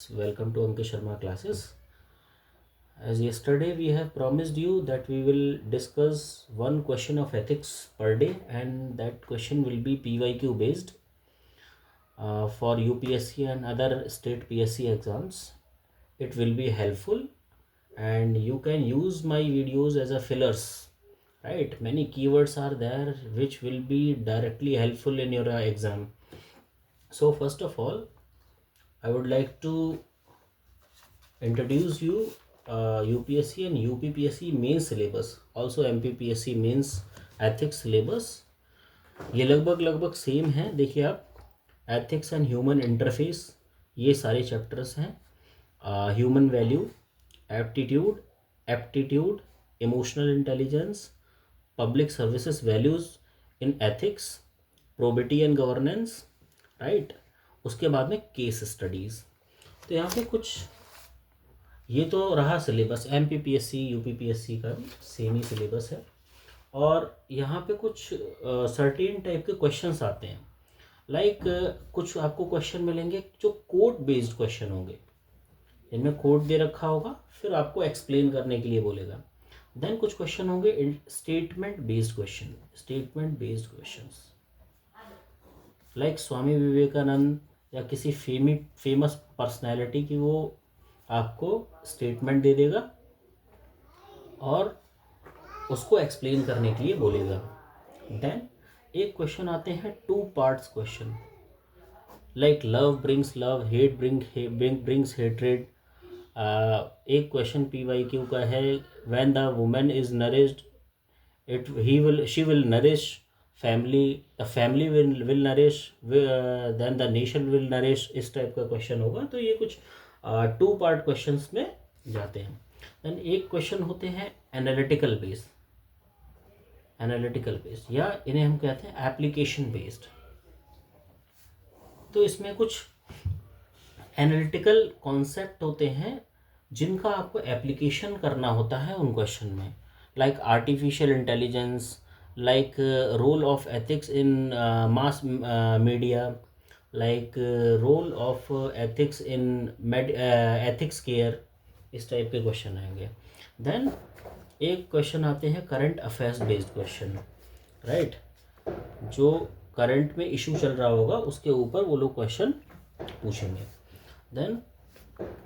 Welcome to Ankit Sharma classes. As yesterday we have promised you that we will discuss one question of ethics per day, and that question will be PYQ based for UPSC and other state PSC exams. It will be helpful and you can use my videos as a fillers, right? Many keywords are there which will be directly helpful in your exam. So first of all, I would like to introduce you UPSC and UPPSC main syllabus, also MPPSC mains ethics syllabus. ये लगभग same है. देखिए आप, ethics and human interface, ये सारे chapters हैं. Human value, aptitude, emotional intelligence, public services values in ethics, probity and governance, right. उसके बाद में केस स्टडीज़. तो यहाँ पे कुछ, ये तो रहा सिलेबस. MPPSC UPPSC का सेम ही सिलेबस है. और यहाँ पे कुछ सर्टेन टाइप के क्वेश्चंस आते हैं. लाइक कुछ आपको क्वेश्चन मिलेंगे जो कोड बेस्ड क्वेश्चन होंगे, इनमें कोड दे रखा होगा, फिर आपको एक्सप्लेन करने के लिए बोलेगा. देन कुछ क्वेश्चन होंगे statement based question, like Swami Vivekananda या किसी फेमस पर्सनैलिटी की वो आपको स्टेटमेंट दे देगा और उसको एक्सप्लेन करने के लिए बोलेगा. देन एक क्वेश्चन आते हैं 2 parts question, like love brings love, hate brings hatred. एक क्वेश्चन PYQ का है, when the women is nourished she will nourish family, the family will nourish, then the nation will nourish. इस type का question होगा. तो ये कुछ 2 part questions में जाते हैं. देन एक क्वेश्चन होते हैं एनालिटिकल बेस्ड, या इन्हें हम कहते हैं एप्लीकेशन बेस्ड. तो इसमें कुछ एनालिटिकल कॉन्सेप्ट होते हैं जिनका आपको एप्लीकेशन करना होता है उन क्वेश्चन में, like artificial intelligence, like role of ethics in mass media, like role of ethics in ethics care. इस टाइप के क्वेश्चन आएंगे. देन एक क्वेश्चन आते हैं current affairs based question, right. जो करंट में इशू चल रहा होगा उसके ऊपर वो लोग क्वेश्चन पूछेंगे. देन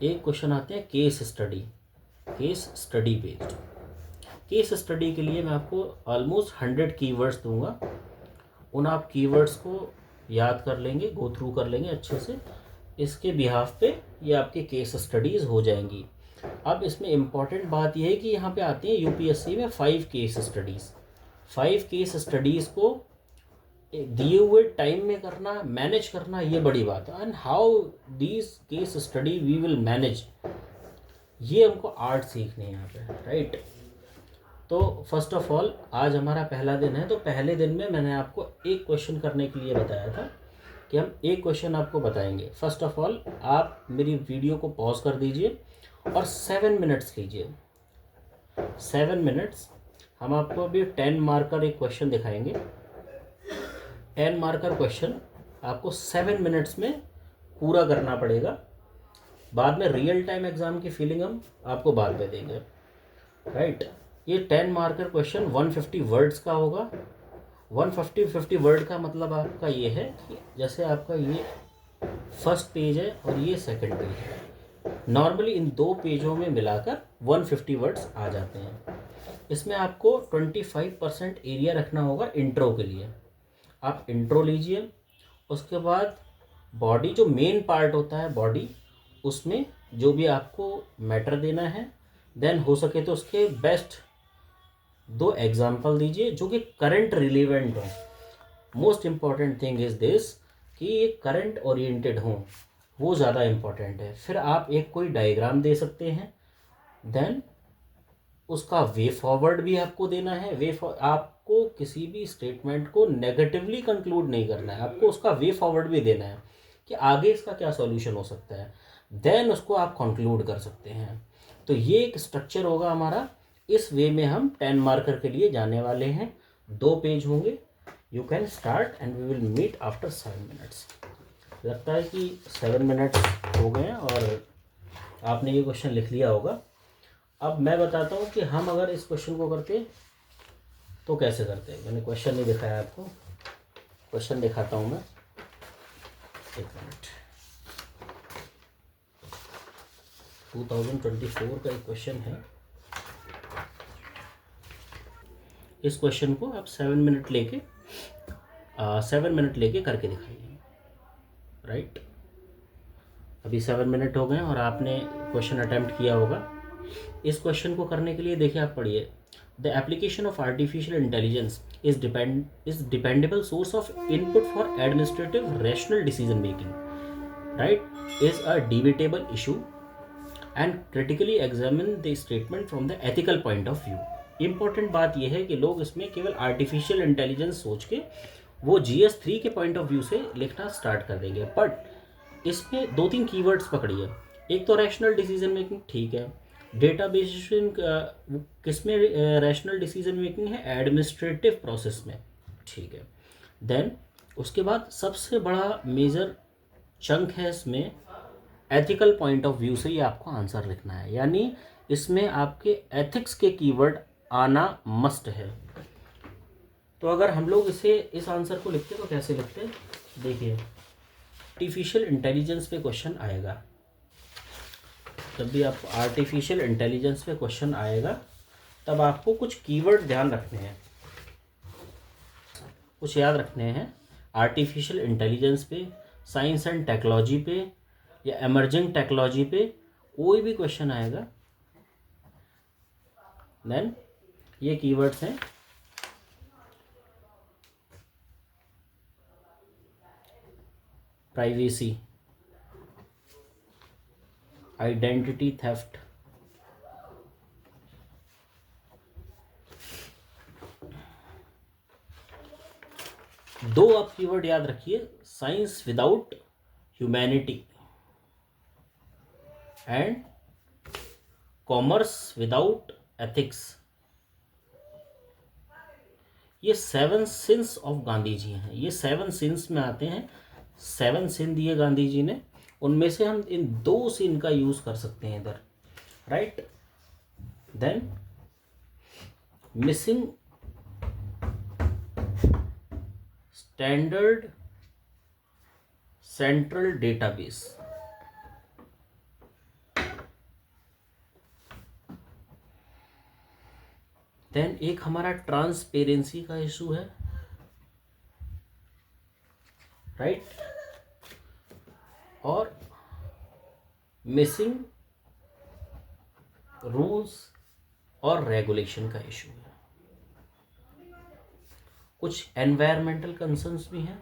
एक क्वेश्चन आते हैं case study based. Case study के लिए मैं आपको ऑलमोस्ट 100 कीवर्ड्स दूंगा. उन आप कीवर्ड्स को याद कर लेंगे, गो थ्रू कर लेंगे अच्छे से. इसके बिहाफ पे ये आपके केस स्टडीज़ हो जाएंगी. अब इसमें इम्पॉर्टेंट बात यह है कि यहाँ पे आती है UPSC में 5 केस स्टडीज़. 5 केस स्टडीज़ को दिए हुए टाइम में करना, मैनेज करना, ये बड़ी बात है. And how these case study we will manage, ये हमको आर्ट सीखनी है यहाँ पे, राइट. तो फर्स्ट ऑफ ऑल आज हमारा पहला दिन है. तो पहले दिन में मैंने आपको एक क्वेश्चन करने के लिए बताया था कि हम एक क्वेश्चन आपको बताएंगे. फर्स्ट ऑफ ऑल आप मेरी वीडियो को पॉज कर दीजिए और 7 मिनट्स लीजिए. 7 मिनट्स. हम आपको अभी 10 मार्कर एक क्वेश्चन दिखाएंगे. 10 मार्कर क्वेश्चन आपको 7 मिनट्स में पूरा करना पड़ेगा. बाद में रियल टाइम एग्ज़ाम की फीलिंग हम आपको बाद में देंगे, राइट. ये 10 मार्कर क्वेश्चन 150 वर्ड्स का होगा. 150 वर्ड का मतलब आपका ये है कि जैसे आपका ये फर्स्ट पेज है और ये सेकंड पेज है, नॉर्मली इन 2 पेजों में मिलाकर 150 वर्ड्स आ जाते हैं. इसमें आपको 25% एरिया रखना होगा इंट्रो के लिए. आप इंट्रो लीजिए. उसके बाद बॉडी, जो मेन पार्ट होता है बॉडी, उसमें जो भी आपको मैटर देना है. देन हो सके तो उसके बेस्ट 2 एग्जाम्पल दीजिए जो कि करंट रिलेवेंट हो. Most important thing is this कि ये करंट ओरिएंटेड हो, वो ज़्यादा इम्पॉर्टेंट है. फिर आप एक कोई डायग्राम दे सकते हैं. देन उसका वे फॉरवर्ड भी आपको देना है. आपको किसी भी स्टेटमेंट को नेगेटिवली कंक्लूड नहीं करना है, आपको उसका वे फॉरवर्ड भी देना है कि आगे इसका क्या सॉल्यूशन हो सकता है. देन उसको आप कंक्लूड कर सकते हैं. तो ये एक स्ट्रक्चर होगा हमारा. इस वे में हम 10 मार्कर के लिए जाने वाले हैं. 2 पेज होंगे. You can start and we will meet after 7 minutes. लगता है कि 7 मिनट हो गए हैं और आपने ये क्वेश्चन लिख लिया होगा। अब मैं बताता हूँ कि हम अगर इस क्वेश्चन को करते तो कैसे करते हैं। मैंने क्वेश्चन नहीं दिखाया आपको, क्वेश्चन दिखाता हूँ मैं, एक मिनट। 2024 का एक क्वेश्चन है। इस क्वेश्चन को आप 7 मिनट लेके करके दिखाइए, राइट। अभी 7 मिनट हो गए और आपने क्वेश्चन अटेम्प्ट किया होगा। इस क्वेश्चन को करने के लिए देखिए, आप पढ़िए। The application of artificial intelligence is dependable source of input for administrative rational decision making, right, is a debatable issue and critically examine the statement from the ethical point of view. Important बात यह है कि लोग इसमें केवल artificial intelligence सोच के वो GS3 के पॉइंट ऑफ व्यू से लिखना स्टार्ट कर देंगे, बट इसमें 2-3 कीवर्ड्स पकड़िए। एक तो रैशनल डिसीजन मेकिंग, ठीक है। डेटाबेस किस में रैशनल डिसीजन मेकिंग है? एडमिनिस्ट्रेटिव प्रोसेस में, ठीक है। देन उसके बाद सबसे बड़ा मेजर चंक है इसमें, एथिकल पॉइंट ऑफ व्यू से ये आपको आंसर लिखना है, यानी इसमें आपके एथिक्स के कीवर्ड आना मस्ट है। तो अगर हम लोग इस आंसर को लिखते तो कैसे लिखते, देखिए। आर्टिफिशियल इंटेलिजेंस पे क्वेश्चन आएगा, जब भी आप आर्टिफिशियल इंटेलिजेंस पे क्वेश्चन आएगा तब आपको कुछ कीवर्ड ध्यान रखने हैं, कुछ याद रखने हैं। आर्टिफिशियल इंटेलिजेंस पे, साइंस एंड टेक्नोलॉजी पे या एमर्जिंग टेक्नोलॉजी पे कोई भी क्वेश्चन आएगा, देन ये कीवर्ड्स हैं। प्राइवेसी, आइडेंटिटी थेफ्ट, दो आप कीवर्ड याद रखिए, science without humanity and commerce without ethics. ये 7 सिंस ऑफ गांधी जी हैं, ये 7 सिंस में आते हैं। 7 सिन दिए गांधी जी ने, उनमें से हम इन 2 सिन का यूज कर सकते हैं इधर, right. Then missing standard central database, then एक हमारा ट्रांसपेरेंसी का इशू है, राइट, और मिसिंग रूल्स और रेगुलेशन का इशू है। कुछ एनवायरमेंटल कंसर्न्स भी हैं,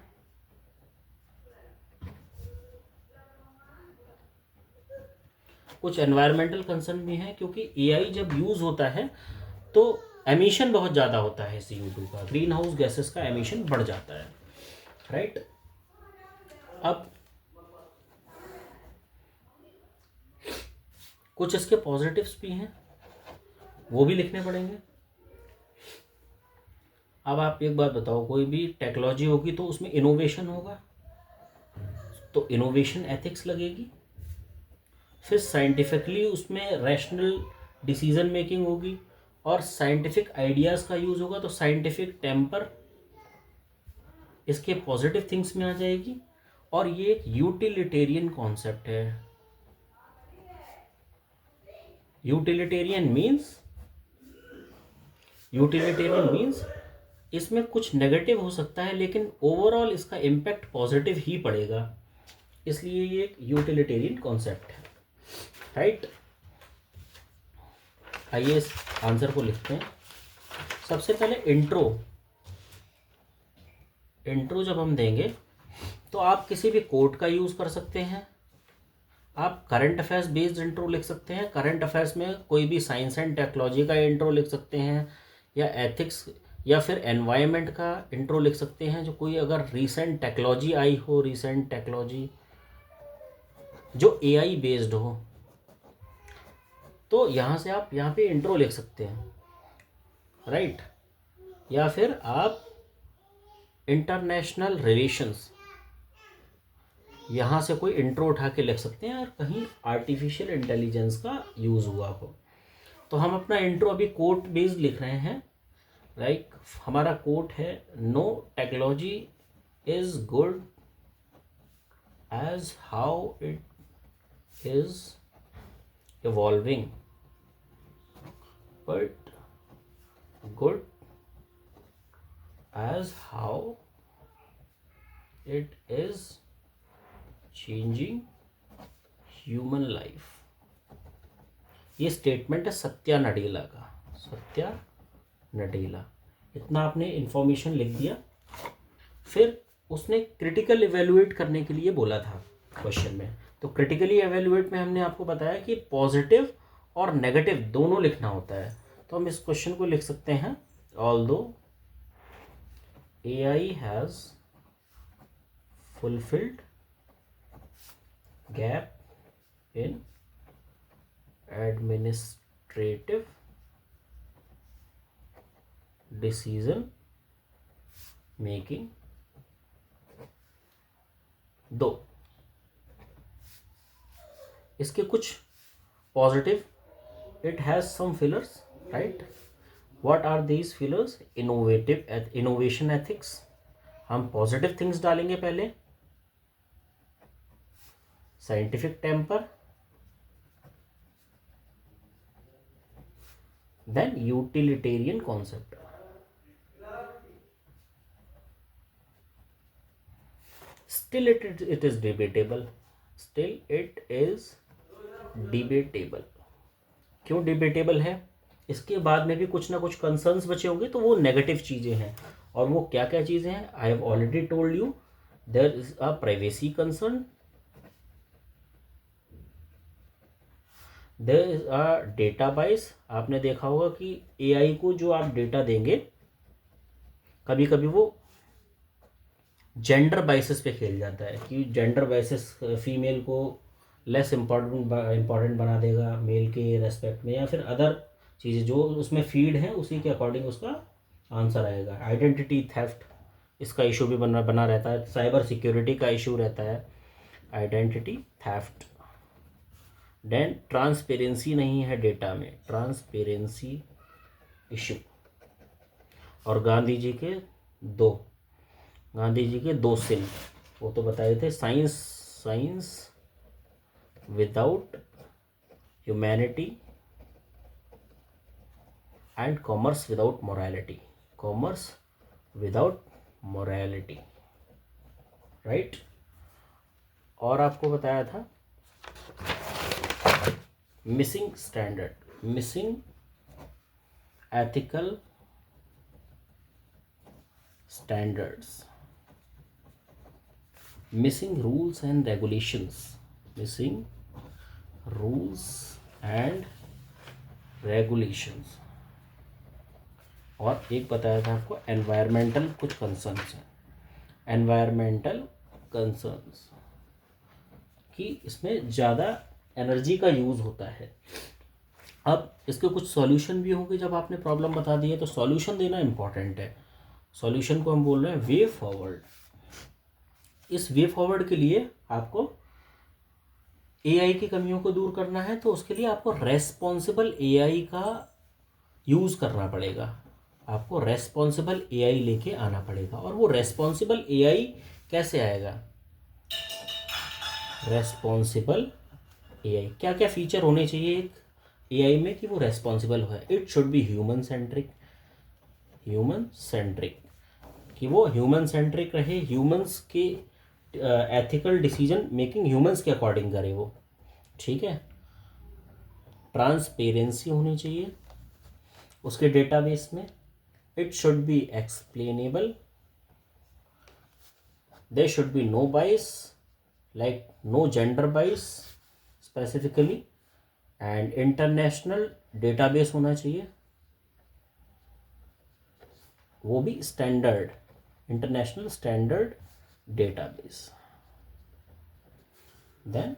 कुछ एनवायरमेंटल कंसर्न भी हैं, क्योंकि एआई जब यूज होता है तो एमिशन बहुत ज़्यादा होता है CO2 का, ग्रीन हाउस गैसेस का एमिशन बढ़ जाता है, राइट। अब कुछ इसके पॉजिटिव्स भी हैं, वो भी लिखने पड़ेंगे। अब आप एक बात बताओ, कोई भी टेक्नोलॉजी होगी तो उसमें इनोवेशन होगा, तो इनोवेशन एथिक्स लगेगी। फिर साइंटिफिकली उसमें रैशनल डिसीजन मेकिंग होगी और साइंटिफिक आइडियाज़ का यूज़ होगा, तो साइंटिफिक टेम्पर इसके पॉजिटिव थिंग्स में आ जाएगी। और ये एक यूटिलिटेरियन कॉन्सेप्ट है। यूटिलिटेरियन मीन्स इसमें कुछ नेगेटिव हो सकता है लेकिन ओवरऑल इसका इम्पैक्ट पॉजिटिव ही पड़ेगा, इसलिए ये एक यूटिलिटेरियन कॉन्सेप्ट है, राइट। आइए इस आंसर को लिखते हैं। सबसे पहले इंट्रो जब हम देंगे तो आप किसी भी कोट का यूज़ कर सकते हैं, आप करंट अफेयर्स बेस्ड इंट्रो लिख सकते हैं। करंट अफेयर्स में कोई भी साइंस एंड टेक्नोलॉजी का इंट्रो लिख सकते हैं, या एथिक्स या फिर एनवायरनमेंट का इंट्रो लिख सकते हैं। जो कोई अगर रीसेंट टेक्नोलॉजी आई हो, रीसेंट टेक्नोलॉजी जो AI बेस्ड हो, तो यहाँ से आप यहाँ पे इंट्रो लिख सकते हैं, राइट। या फिर आप इंटरनेशनल रिलेशंस यहाँ से कोई इंट्रो उठा के लिख सकते हैं और कहीं आर्टिफिशियल इंटेलिजेंस का यूज़ हुआ हो। तो हम अपना इंट्रो अभी कोट बेस्ड लिख रहे हैं। लाइक हमारा कोट है, no technology is good as how it is evolving, but good as how it is changing human life। ये स्टेटमेंट है सत्या नडेला का। सत्या नडेला, इतना आपने इंफॉर्मेशन लिख दिया। फिर उसने क्रिटिकल इवेलुएट करने के लिए बोला था क्वेश्चन में। तो क्रिटिकली एवेल्युएट में हमने आपको बताया कि पॉजिटिव और नेगेटिव दोनों लिखना होता है। तो हम इस क्वेश्चन को लिख सकते हैं, although AI has fulfilled gap in administrative decision making. Though इसके कुछ positive, it has some fillers, right. What are these fillers? Innovation ethics. हम पॉजिटिव थिंग्स डालेंगे पहले। Scientific temper, then utilitarian concept. Still it is debatable, still it is debatable. क्यों debatable है? इसके बाद में भी कुछ ना कुछ कंसर्न्स बचे होंगे, तो वो नेगेटिव चीज़ें हैं। और वो क्या क्या चीज़ें हैं? I have already told you, there is a privacy concern, there is a data bias. आपने देखा होगा कि AI को जो आप डेटा देंगे, कभी कभी वो जेंडर बाइसेस पे खेल जाता है कि जेंडर बाइसेस फीमेल को लेस इम्पॉर्टेंट बना देगा मेल के रेस्पेक्ट में, या फिर अदर चीज़ें जो उसमें फीड है उसी के अकॉर्डिंग उसका आंसर आएगा। आइडेंटिटी थेफ्ट, इसका इशू भी बना रहता है। साइबर सिक्योरिटी का इशू रहता है, आइडेंटिटी थेफ्ट। देन ट्रांसपेरेंसी नहीं है डेटा में, ट्रांसपेरेंसी इशू। और गांधी जी के दो सिन वो तो बताए थे, science without humanity and commerce without morality, right. और आपको बताया था missing ethical standards, missing rules and regulations. और एक बताया था आपको एनवायरमेंटल कुछ कंसर्न्स हैं, एनवायरमेंटल कंसर्न्स कि इसमें ज़्यादा एनर्जी का यूज़ होता है। अब इसके कुछ सॉल्यूशन भी होंगे। जब आपने प्रॉब्लम बता दी है तो सॉल्यूशन देना इम्पॉर्टेंट है। सॉल्यूशन को हम बोल रहे हैं वे फॉरवर्ड। इस वे फॉरवर्ड के लिए आपको AI की कमियों को दूर करना है, तो उसके लिए आपको रेस्पॉन्सिबल AI का यूज़ करना पड़ेगा। आपको रेस्पॉन्सिबल AI लेके आना पड़ेगा। और वो रेस्पॉन्सिबल AI कैसे आएगा? रेस्पॉन्सिबल AI क्या क्या फीचर होने चाहिए एक AI में कि वो रेस्पॉन्सिबल है? It should be human centric कि वो ह्यूमन सेंट्रिक रहे, ह्यूमंस के एथिकल डिसीजन मेकिंग ह्यूमंस के अकॉर्डिंग करे वो, ठीक है। ट्रांसपेरेंसी होनी चाहिए उसके डेटाबेस में। It should be explainable, there should be no bias, like no gender bias specifically, and international database होना चाहिए, वो भी standard, international standard database. Then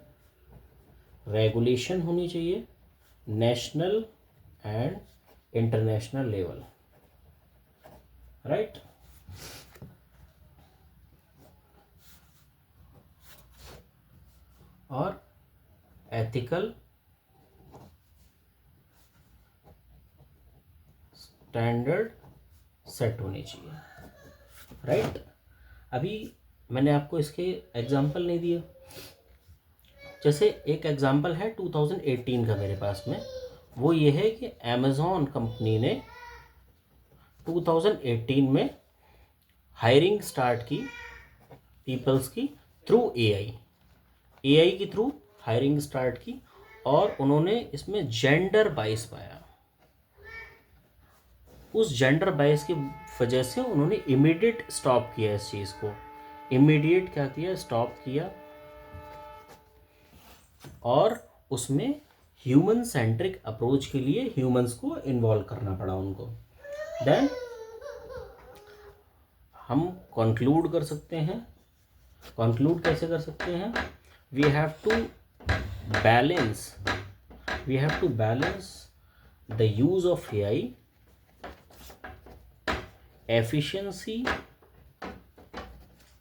regulation होनी चाहिए national and international level, right. और एथिकल स्टैंडर्ड सेट होनी चाहिए, right. अभी मैंने आपको इसके एग्जाम्पल नहीं दिए। जैसे एक एग्जाम्पल है 2018 का मेरे पास में, वो ये है कि अमेज़ॉन कंपनी ने 2018 में हायरिंग स्टार्ट की पीपल्स की थ्रू एआई के थ्रू हायरिंग स्टार्ट की, और उन्होंने इसमें जेंडर बाइस पाया। उस जेंडर बाइस की वजह से उन्होंने इमीडिएट स्टॉप किया इस चीज़ को, इमीडिएट क्या किया, स्टॉप किया, और उसमें ह्यूमन सेंट्रिक अप्रोच के लिए ह्यूमंस को इन्वॉल्व करना पड़ा उनको। देन हम कंक्लूड कर सकते हैं, कंक्लूड कैसे कर सकते हैं, we have to balance the use of AI, efficiency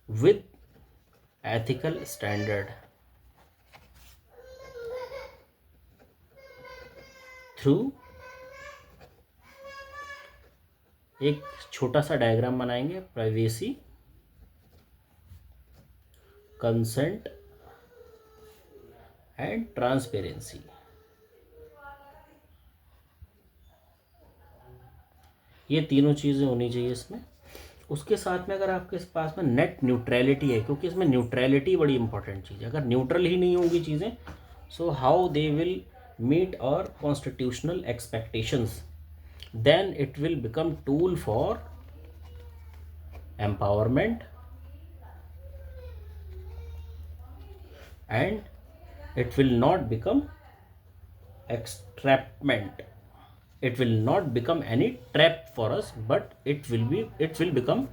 with ethical standard through एक छोटा सा डायग्राम बनाएंगे, प्राइवेसी, कंसेंट एंड ट्रांसपेरेंसी। ये तीनों चीज़ें होनी चाहिए इसमें। उसके साथ में अगर आपके पास में नेट न्यूट्रलिटी है, क्योंकि इसमें न्यूट्रलिटी बड़ी इंपॉर्टेंट चीज़ है। अगर न्यूट्रल ही नहीं होंगी चीज़ें, so how they will meet our constitutional expectations, then it will become tool for empowerment and it will not become extrapment, it will not become any trap for us, but it will become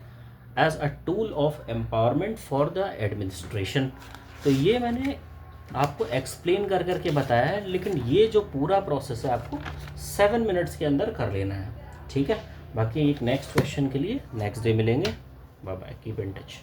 as a tool of empowerment for the administration। तो ये मैंने आपको explain कर करके बताया है, लेकिन ये जो पूरा प्रोसेस है आपको 7 मिनट्स के अंदर कर लेना है, ठीक है। बाकी एक नेक्स्ट क्वेश्चन के लिए नेक्स्ट डे मिलेंगे। Bye bye, keep in touch.